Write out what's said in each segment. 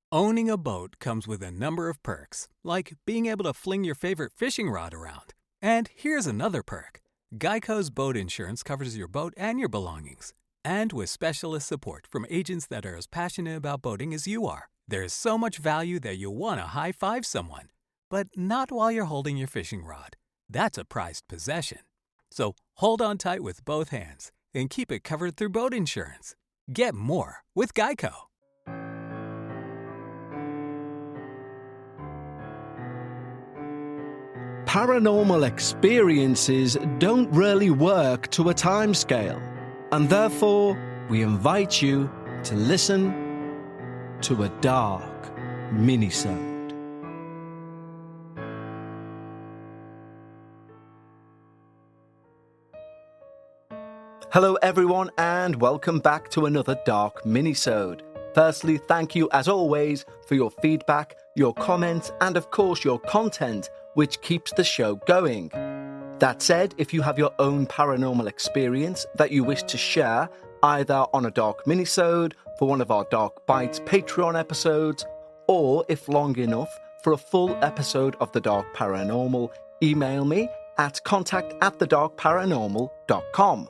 Owning a boat comes with a number of perks, like being able to fling your favorite fishing rod around. And here's another perk. Geico's boat insurance covers your boat and your belongings. And with specialist support from agents that are as passionate about boating as you are, there's so much value that you'll want to high-five someone. But not while you're holding your fishing rod. That's a prized possession. So hold on tight with both hands and keep it covered through boat insurance. Get more with Geico. Paranormal experiences don't really work to a timescale, and therefore we invite you to listen to a Dark Minisode. Hello everyone, and welcome back to another Dark Minisode. Firstly, thank you as always for your feedback, your comments, and of course your content, which keeps the show going. That said, if you have your own paranormal experience that you wish to share, either on a Dark Minisode, for one of our Dark Bites Patreon episodes, or if long enough, for a full episode of The Dark Paranormal, email me at contact@thedarkparanormal.com.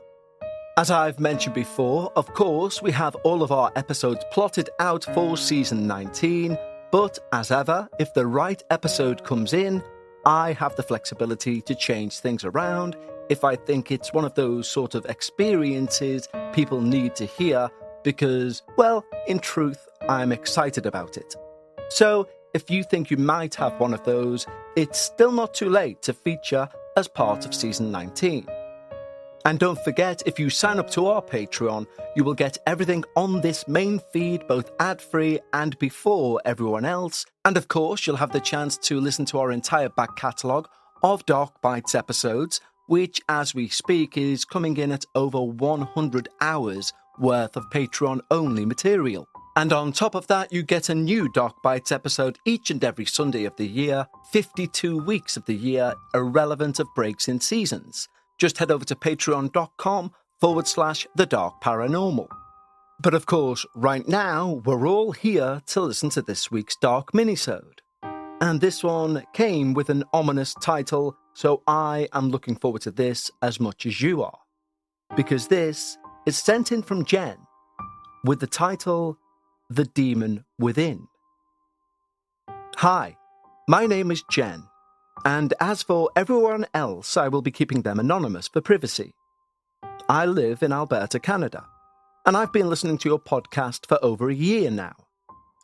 As I've mentioned before, of course, we have all of our episodes plotted out for season 19, but as ever, if the right episode comes in, I have the flexibility to change things around if I think it's one of those sort of experiences people need to hear because, well, in truth, I'm excited about it. So, if you think you might have one of those, it's still not too late to feature as part of season 19. And don't forget, if you sign up to our Patreon, you will get everything on this main feed, both ad-free and before everyone else. And of course, you'll have the chance to listen to our entire back catalogue of Dark Bites episodes, which, as we speak, is coming in at over 100 hours worth of Patreon-only material. And on top of that, you get a new Dark Bites episode each and every Sunday of the year, 52 weeks of the year, irrelevant of breaks in seasons. Just head over to patreon.com/thedarkparanormal. But of course, right now, we're all here to listen to this week's Dark Minisode. And this one came with an ominous title, so I am looking forward to this as much as you are. Because this is sent in from Jen, with the title, The Demon Within. Hi, my name is Jen. And as for everyone else, I will be keeping them anonymous for privacy. I live in Alberta, Canada, and I've been listening to your podcast for over a year now.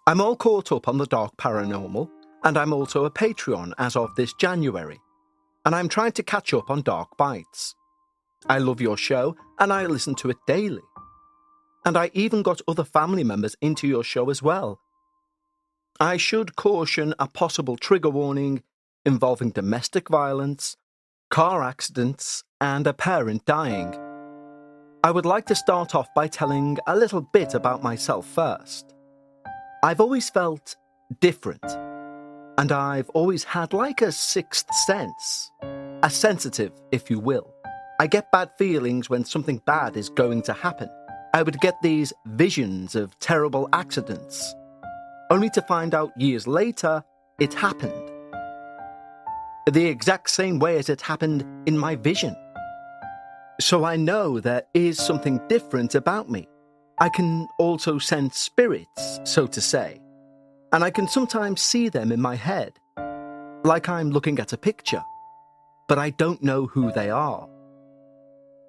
I'm all caught up on the Dark Paranormal, and I'm also a Patreon as of this January, and I'm trying to catch up on Dark Bites. I love your show, and I listen to it daily. And I even got other family members into your show as well. I should caution a possible trigger warning involving domestic violence, car accidents, and a parent dying. I would like to start off by telling a little bit about myself first. I've always felt different, and I've always had like a sixth sense, a sensitive, if you will. I get bad feelings when something bad is going to happen. I would get these visions of terrible accidents, only to find out years later it happened. The exact same way as it happened in my vision. So I know there is something different about me. I can also sense spirits, so to say, and I can sometimes see them in my head, like I'm looking at a picture, but I don't know who they are.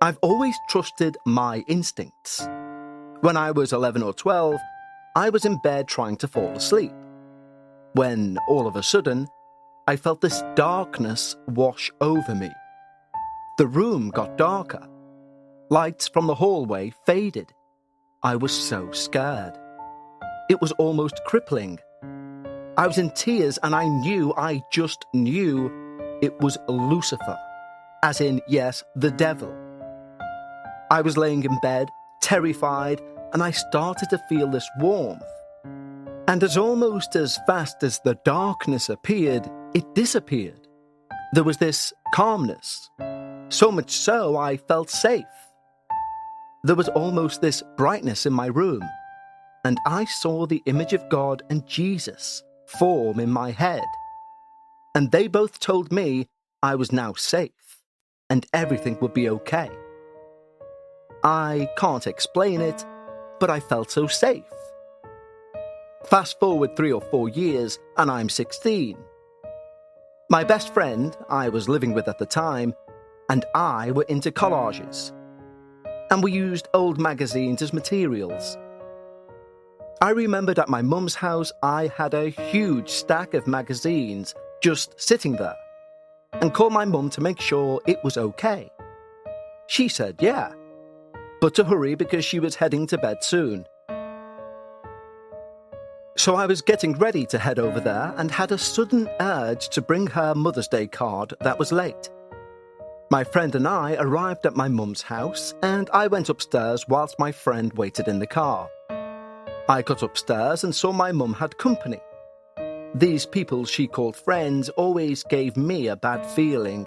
I've always trusted my instincts. When I was 11 or 12, I was in bed trying to fall asleep, when all of a sudden, I felt this darkness wash over me. The room got darker. Lights from the hallway faded. I was so scared. It was almost crippling. I was in tears and I just knew it was Lucifer. As in, yes, the devil. I was laying in bed, terrified, and I started to feel this warmth. And almost as fast as the darkness appeared, it disappeared. There was this calmness. So much so, I felt safe. There was almost this brightness in my room. and I saw the image of God and Jesus form in my head. And they both told me I was now safe and everything would be okay. I can't explain it, but I felt so safe. Fast forward 3 or 4 years, and I'm 16. My best friend, I was living with at the time, and I were into collages. And we used old magazines as materials. I remembered at my mum's house I had a huge stack of magazines just sitting there, and called my mum to make sure it was okay. She said yeah, but to hurry because she was heading to bed soon. So I was getting ready to head over there and had a sudden urge to bring her Mother's Day card that was late. My friend and I arrived at my mum's house and I went upstairs whilst my friend waited in the car. I got upstairs and saw my mum had company. These people she called friends always gave me a bad feeling.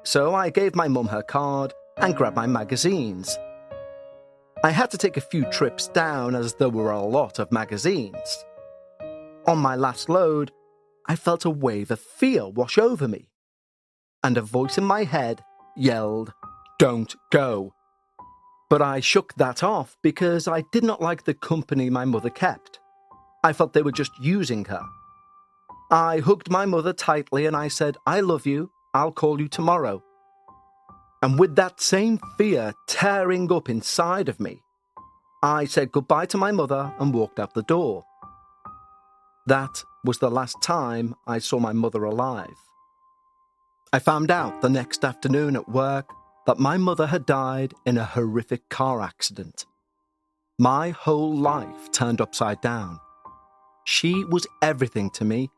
So I gave my mum her card and grabbed my magazines. I had to take a few trips down as there were a lot of magazines. On my last load, I felt a wave of fear wash over me. And a voice in my head yelled, "Don't go." But I shook that off because I did not like the company my mother kept. I felt they were just using her. I hugged my mother tightly and I said, "I love you, I'll call you tomorrow." And with that same fear tearing up inside of me, I said goodbye to my mother and walked out the door. That was the last time I saw my mother alive. I found out the next afternoon at work that my mother had died in a horrific car accident. My whole life turned upside down. She was everything to me.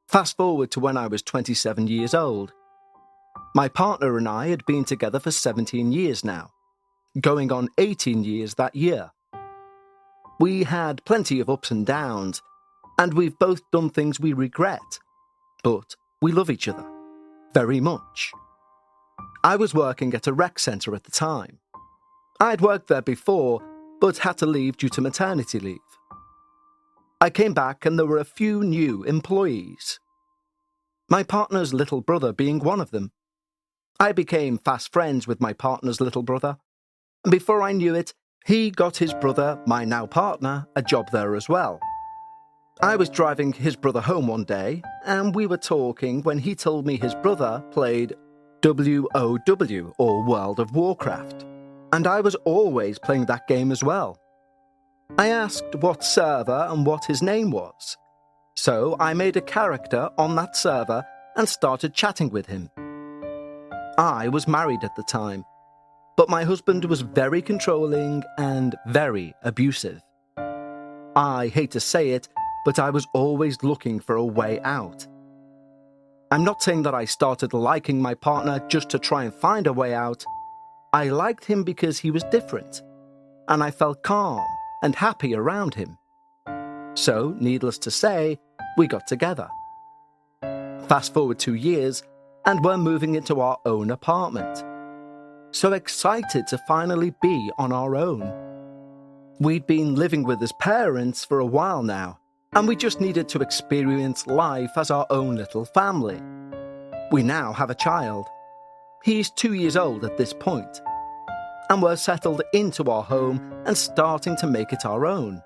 Fast forward to when I was 27 years old. My partner and I had been together for 17 years now, going on 18 years that year. We had plenty of ups and downs, and we've both done things we regret, but we love each other very much. I was working at a rec centre at the time. I'd worked there before, but had to leave due to maternity leave. I came back and there were a few new employees. My partner's little brother being one of them. I became fast friends with my partner's little brother, and before I knew it, he got his brother, my now partner, a job there as well. I was driving his brother home one day, and we were talking when he told me his brother played WoW, or World of Warcraft, and I was always playing that game as well. I asked what server and what his name was, so I made a character on that server and started chatting with him. I was married at the time, but my husband was very controlling and very abusive. I hate to say it, but I was always looking for a way out. I'm not saying that I started liking my partner just to try and find a way out. I liked him because he was different, and I felt calm and happy around him. So, needless to say, we got together. Fast forward 2 years, and we're moving into our own apartment. So excited to finally be on our own. We'd been living with his parents for a while now, and we just needed to experience life as our own little family. We now have a child. He's 2 years old at this point, and we're settled into our home and starting to make it our own.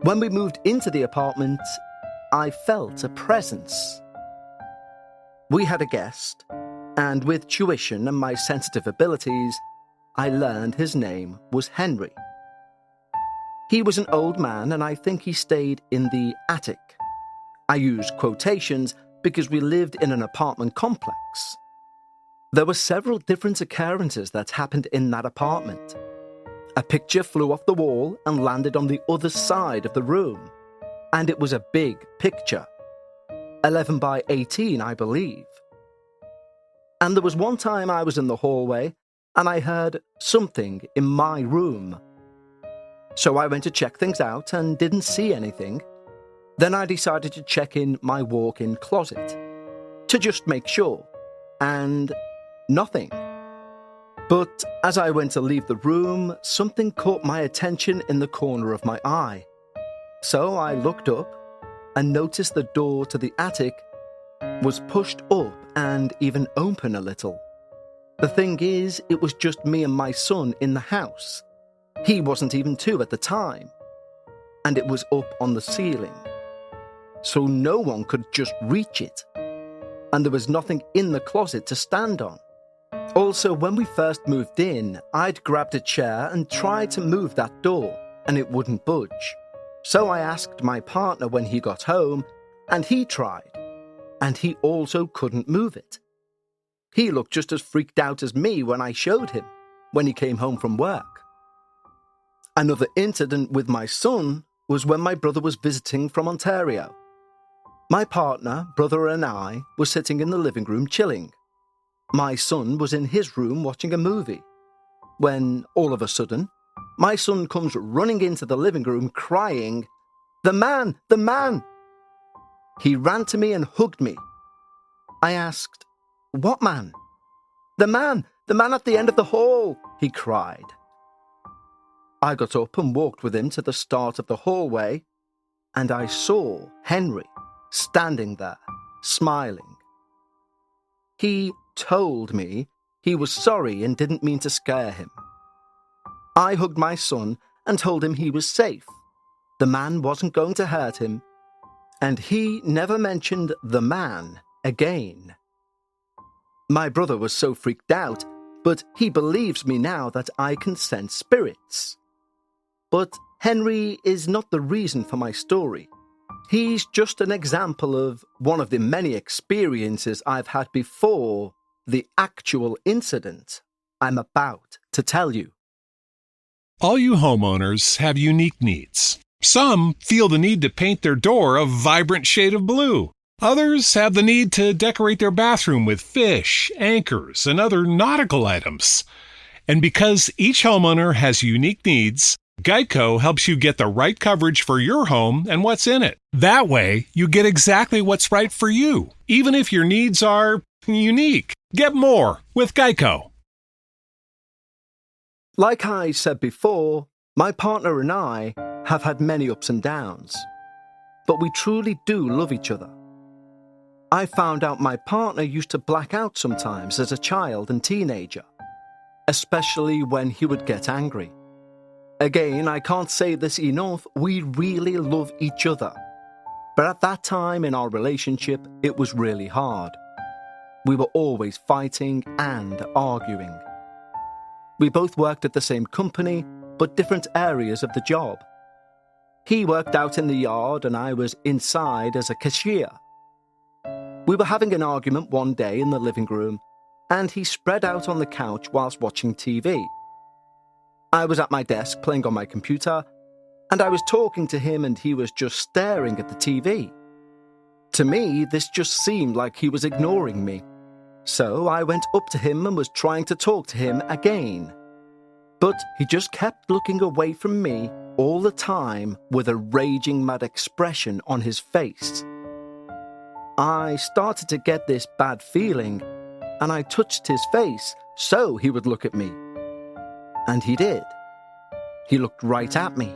When we moved into the apartment, I felt a presence. We had a guest, and with tuition and my sensitive abilities, I learned his name was Henry. He was an old man, and I think he stayed in the attic. I use quotations because we lived in an apartment complex. There were several different occurrences that happened in that apartment. A picture flew off the wall and landed on the other side of the room, and it was a big picture. 11 by 18, I believe. And there was one time I was in the hallway and I heard something in my room. So I went to check things out and didn't see anything. Then I decided to check in my walk-in closet to just make sure, and nothing. But as I went to leave the room, something caught my attention in the corner of my eye. So I looked up and noticed the door to the attic was pushed up and even open a little. The thing is, it was just me and my son in the house. He wasn't even 2 at the time. And it was up on the ceiling. So no one could just reach it. And there was nothing in the closet to stand on. Also, when we first moved in, I'd grabbed a chair and tried to move that door, and it wouldn't budge. So I asked my partner when he got home, and he tried. And he also couldn't move it. He looked just as freaked out as me when I showed him, when he came home from work. Another incident with my son was when my brother was visiting from Ontario. My partner, brother and I were sitting in the living room chilling. My son was in his room watching a movie, when all of a sudden, my son comes running into the living room crying, "The man! The man!" He ran to me and hugged me. I asked, "What man?" The man at the end of the hall," he cried. I got up and walked with him to the start of the hallway, and I saw Henry standing there, smiling. He told me he was sorry and didn't mean to scare him. I hugged my son and told him he was safe. The man wasn't going to hurt him, and he never mentioned the man again. My brother was so freaked out, but he believes me now that I can sense spirits. But Henry is not the reason for my story. He's just an example of one of the many experiences I've had before the actual incident I'm about to tell you. All you homeowners have unique needs. Some feel the need to paint their door a vibrant shade of blue. Others have the need to decorate their bathroom with fish, anchors, and other nautical items. And because each homeowner has unique needs, Geico helps you get the right coverage for your home and what's in it. That way, you get exactly what's right for you, even if your needs are unique. Get more with Geico. Like I said before, my partner and I have had many ups and downs, but we truly do love each other. I found out my partner used to black out sometimes as a child and teenager, especially when he would get angry. Again, I can't say this enough, we really love each other. But at that time in our relationship, it was really hard. We were always fighting and arguing. We both worked at the same company, but different areas of the job. He worked out in the yard and I was inside as a cashier. We were having an argument one day in the living room, and he spread out on the couch whilst watching TV. I was at my desk playing on my computer, and I was talking to him and he was just staring at the TV. To me, this just seemed like he was ignoring me. So I went up to him and was trying to talk to him again. But he just kept looking away from me all the time with a raging mad expression on his face. I started to get this bad feeling, and I touched his face so he would look at me. And he did. He looked right at me,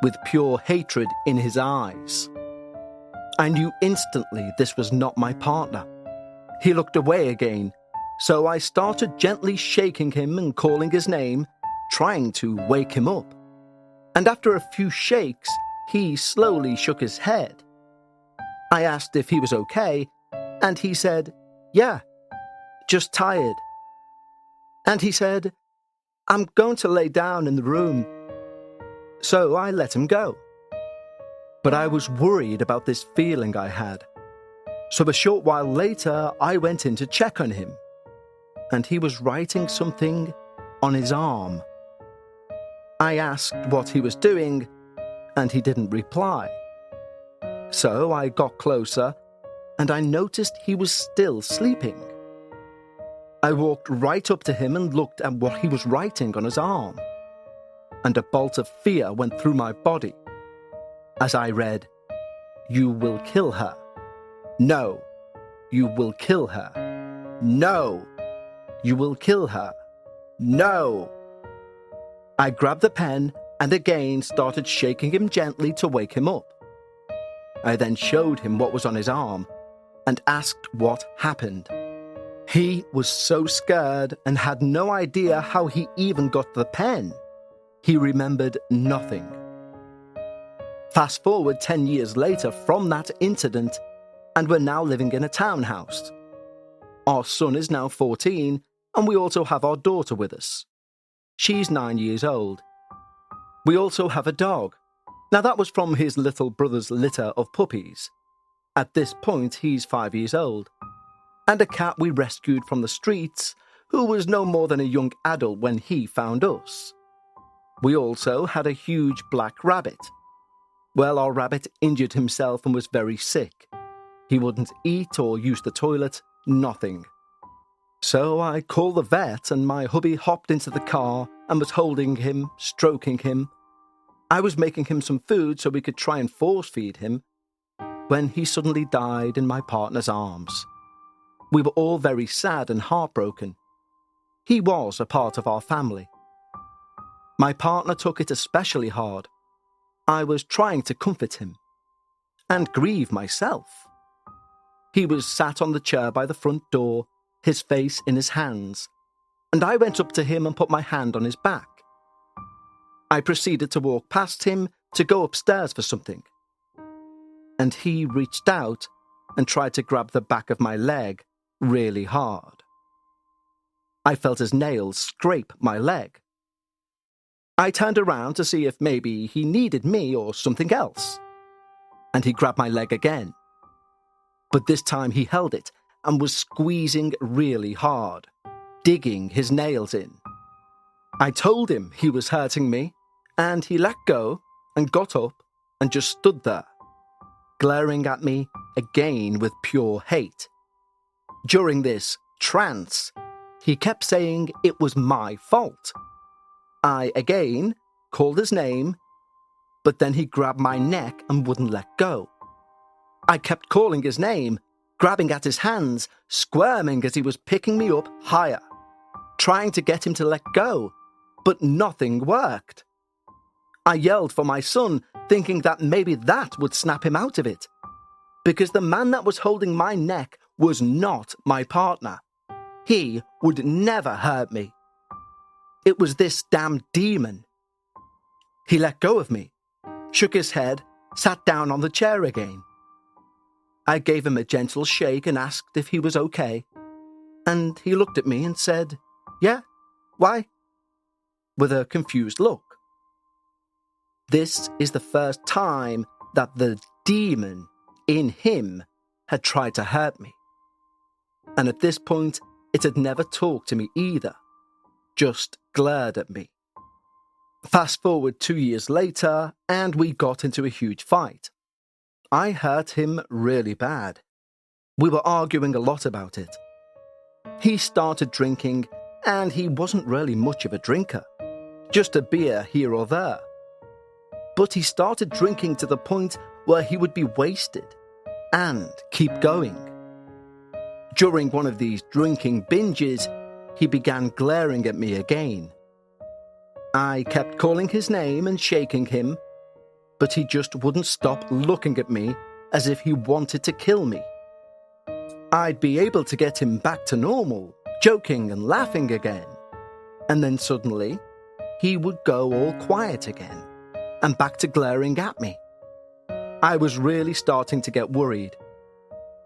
with pure hatred in his eyes. I knew instantly this was not my partner. He looked away again, so I started gently shaking him and calling his name, trying to wake him up. And after a few shakes, he slowly shook his head. I asked if he was okay, and he said, "Yeah, just tired." And he said, "I'm going to lay down in the room." So I let him go. But I was worried about this feeling I had. So a short while later, I went in to check on him, and he was writing something on his arm. I asked what he was doing, and he didn't reply. So I got closer, and I noticed he was still sleeping. I walked right up to him and looked at what he was writing on his arm, and a bolt of fear went through my body as I read, "You will kill her. No, you will kill her. No, you will kill her. No! I grabbed the pen and again started shaking him gently to wake him up. I then showed him what was on his arm and asked what happened. He was so scared and had no idea how he even got the pen. He remembered nothing. Fast forward 10 years later from that incident, and we're now living in a townhouse. Our son is now 14, and we also have our daughter with us. She's 9 years old. We also have a dog. Now that was from his little brother's litter of puppies. At this point, he's 5 years old. And a cat we rescued from the streets, who was no more than a young adult when he found us. We also had a huge black rabbit. Well, our rabbit injured himself and was very sick. He wouldn't eat or use the toilet, nothing. So I called the vet and my hubby hopped into the car and was holding him, stroking him. I was making him some food so we could try and force feed him, when he suddenly died in my partner's arms. We were all very sad and heartbroken. He was a part of our family. My partner took it especially hard. I was trying to comfort him and grieve myself. He was sat on the chair by the front door, his face in his hands, and I went up to him and put my hand on his back. I proceeded to walk past him to go upstairs for something, and he reached out and tried to grab the back of my leg really hard. I felt his nails scrape my leg. I turned around to see if maybe he needed me or something else, and he grabbed my leg again. But this time he held it and was squeezing really hard, digging his nails in. I told him he was hurting me, and he let go and got up and just stood there, glaring at me again with pure hate. During this trance, he kept saying it was my fault. I again called his name, but then he grabbed my neck and wouldn't let go. I kept calling his name, grabbing at his hands, squirming as he was picking me up higher, trying to get him to let go, but nothing worked. I yelled for my son, thinking that maybe that would snap him out of it, because the man that was holding my neck was not my partner. He would never hurt me. It was this damn demon. He let go of me, shook his head, sat down on the chair again. I gave him a gentle shake and asked if he was okay, and he looked at me and said, "Yeah, why?" with a confused look. This is the first time that the demon in him had tried to hurt me. And at this point, it had never talked to me either, just glared at me. Fast forward 2 years later, and we got into a huge fight. I hurt him really bad. We were arguing a lot about it. He started drinking, and he wasn't really much of a drinker, just a beer here or there. But he started drinking to the point where he would be wasted and keep going. During one of these drinking binges, he began glaring at me again. I kept calling his name and shaking him, but he just wouldn't stop looking at me as if he wanted to kill me. I'd be able to get him back to normal, joking and laughing again, and then suddenly he would go all quiet again and back to glaring at me. I was really starting to get worried.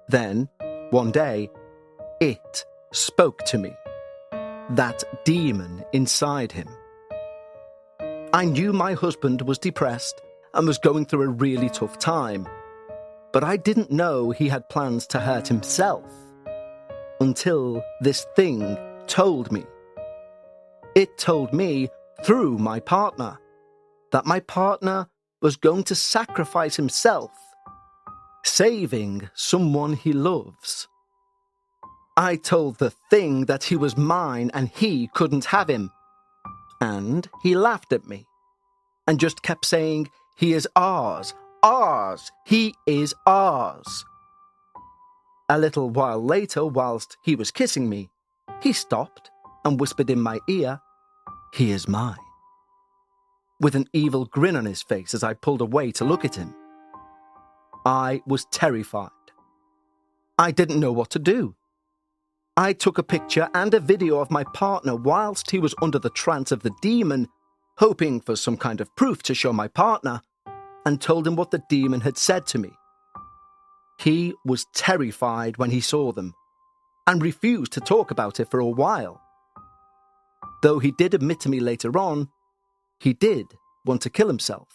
Then, one day, it spoke to me. That demon inside him. I knew my husband was depressed and was going through a really tough time, but I didn't know he had plans to hurt himself until this thing told me. It told me through my partner that my partner was going to sacrifice himself, saving someone he loves. I told the thing that he was mine and he couldn't have him. And he laughed at me and just kept saying, "He is ours, ours, he is ours." A little while later, whilst he was kissing me, he stopped and whispered in my ear he is mine. With an evil grin on his face as I pulled away to look at him. I was terrified. I didn't know what to do. I took a picture and a video of my partner whilst he was under the trance of the demon, hoping for some kind of proof to show my partner, and told him what the demon had said to me. He was terrified when he saw them, and refused to talk about it for a while. Though he did admit to me later on, he did want to kill himself.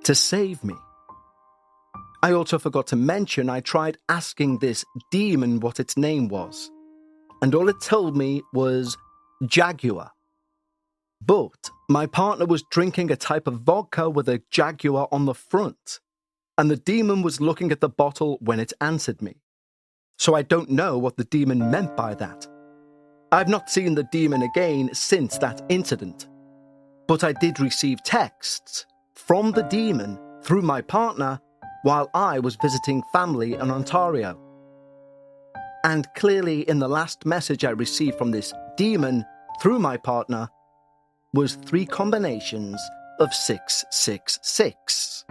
To save me. I also forgot to mention I tried asking this demon what its name was, and all it told me was Jaguar. But my partner was drinking a type of vodka with a Jaguar on the front, and the demon was looking at the bottle when it answered me. So I don't know what the demon meant by that. I've not seen the demon again since that incident, but I did receive texts from the demon through my partner while I was visiting family in Ontario. And clearly in the last message I received from this demon through my partner was 3 combinations of 666.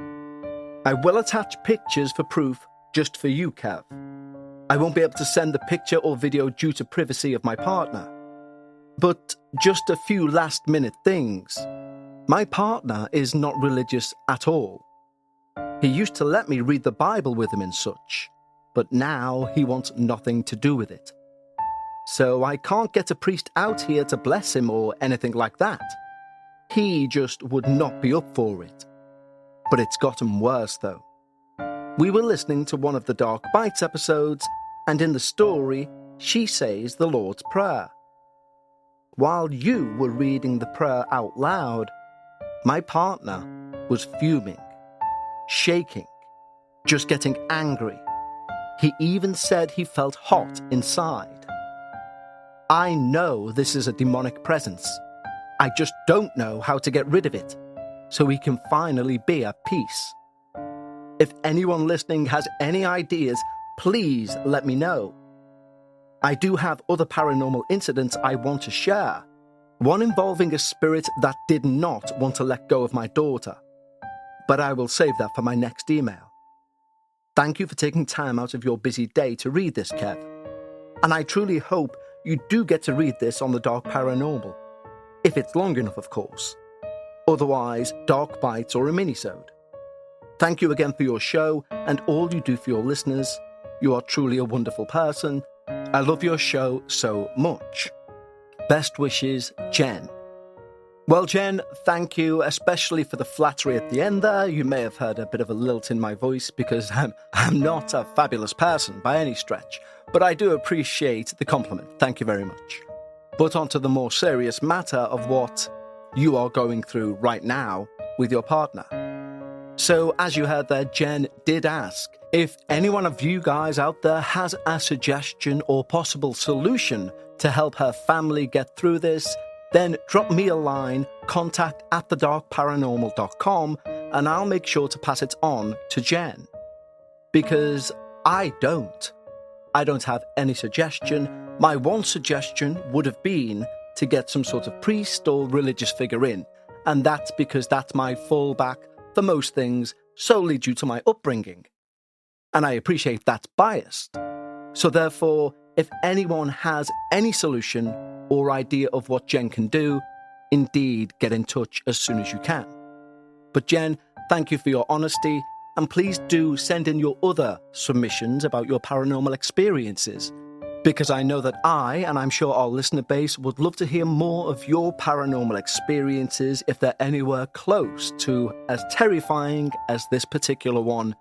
I will attach pictures for proof just for you, Kev. I won't be able to send the picture or video due to privacy of my partner. But just a few last-minute things. My partner is not religious at all. He used to let me read the Bible with him and such, but now he wants nothing to do with it. So I can't get a priest out here to bless him or anything like that. He just would not be up for it. But it's gotten worse, though. We were listening to one of the Dark Bites episodes, and in the story, she says the Lord's Prayer. While you were reading the prayer out loud, my partner was fuming, shaking, just getting angry. He even said he felt hot inside. I know this is a demonic presence. I just don't know how to get rid of it, so he can finally be at peace. If anyone listening has any ideas, please let me know. I do have other paranormal incidents I want to share. One involving a spirit that did not want to let go of my daughter. But I will save that for my next email. Thank you for taking time out of your busy day to read this, Kev. And I truly hope you do get to read this on the Dark Paranormal. If it's long enough, of course. Otherwise, Dark Bites or a minisode. Thank you again for your show and all you do for your listeners. You are truly a wonderful person. I love your show so much. Best wishes, Jen. Well, Jen, thank you, especially for the flattery at the end there. You may have heard a bit of a lilt in my voice because I'm not a fabulous person by any stretch, but I do appreciate the compliment. Thank you very much. But on to the more serious matter of what you are going through right now with your partner. So, as you heard there, Jen did ask if any one of you guys out there has a suggestion or possible solution to help her family get through this, then drop me a line, contact@thedarkparanormal.com, and I'll make sure to pass it on to Jen. Because I don't have any suggestion. My one suggestion would have been to get some sort of priest or religious figure in, and that's because that's my fallback for most things, solely due to my upbringing. And I appreciate that's biased. So therefore, if anyone has any solution or idea of what Jen can do, indeed get in touch as soon as you can. But Jen, thank you for your honesty, and please do send in your other submissions about your paranormal experiences, because I know that I, and I'm sure our listener base, would love to hear more of your paranormal experiences if they're anywhere close to as terrifying as this particular one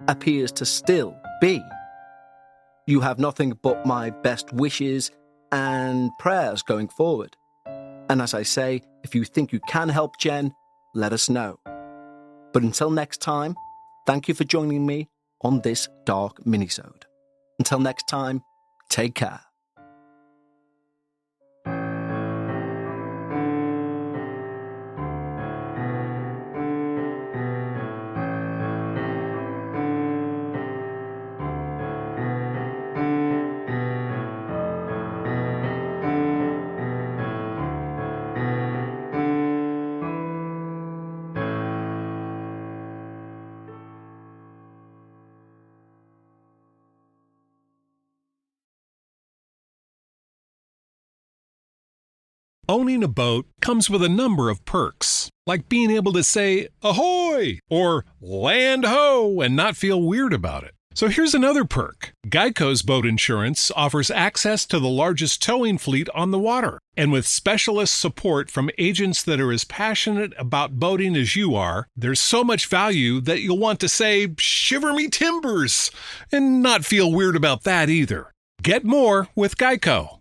appears to still be. You have nothing but my best wishes and prayers going forward. And as I say, if you think you can help Jen, let us know. But until next time, thank you for joining me on this Dark Minisode. Until next time, take care. Owning a boat comes with a number of perks, like being able to say ahoy or land ho and not feel weird about it. So here's another perk. Geico's boat insurance offers access to the largest towing fleet on the water. And with specialist support from agents that are as passionate about boating as you are, there's so much value that you'll want to say, shiver me timbers, and not feel weird about that either. Get more with Geico.